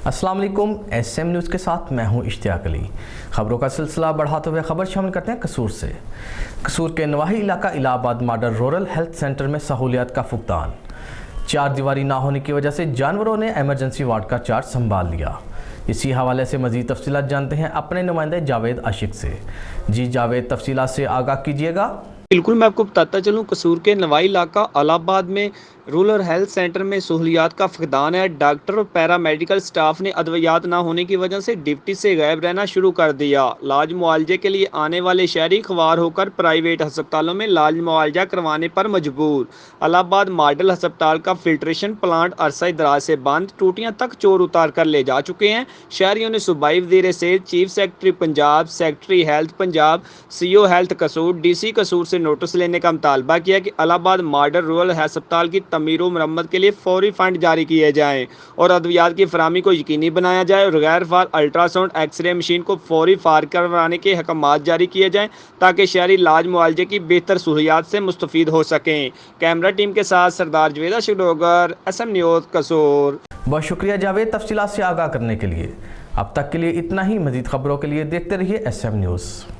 अस्सलाम वालेकुम। SM news के साथ मैं हूं इश्तियाक अली। खबरों का सिलसिला बढ़ाते हुए खबर शामिल करते हैं कसूर से। कसूर के नवाही इलाका Allahabad model rural health centre में सहूलियात का फुकदान। 4 दीवारी ना होने की वजह से जानवरों ने एमरजेंसी वार्ड का चार्ज संभाल लिया। इसी हवाले से मज़ीद तफसीलात जानते हैं अपने नुमाइंदे जावेद आशिक से। जी जावेद, तफसीलात से आगाह कीजिएगा। बिल्कुल, मैं आपको बताता चलूँ, कसूर के नवाई इलाका इलाहाबाद में रूरल हेल्थ सेंटर में सहूलियात का फकदान है। डॉक्टर और पैरामेडिकल स्टाफ ने अद्वियात ना होने की वजह से ड्यूटी से गायब रहना शुरू कर दिया। इलाज मुआवजे के लिए आने वाले शहरी ख्वार होकर प्राइवेट अस्पतालों में इलाज मुआवजा करवाने पर मजबूर। इलाहाबाद मॉडल अस्पताल का फिल्ट्रेशन प्लांट अरसा दराज से बंद, टूटियां तक चोर उतार कर ले जा चुके हैं। शहरियों ने सूबाई वज़ीर सेहत, chief secretary Punjab, secretary health Punjab, CO health कसूर, DC कसूर से नोटिस लेने का मुतालबा किया कि इलाहाबाद मॉडल रूरल अस्पताल की तमीर व मरम्मत के लिए फौरी फंड जारी किए जाएं और अद्वियात की फराहमी को यकीनी बनाया जाए और गैर फार अल्ट्रासाउंड एक्सरे मशीन को फौरी फार करवाने के अहकाम जारी किए जाएं ताकि शहरी इलाज मुआवजे की बेहतर सहूलियात से मुस्तफीद हो सकें। कैमरा टीम के साथ सरदार जवेदा शिडोगर, SM न्यूज़ कसूर। बहुत शुक्रिया जावेद, तफसीलात से आगाह करने के लिए। अब तक के लिए इतना ही। मज़ीद खबरों के लिए देखते रहिए SM न्यूज़।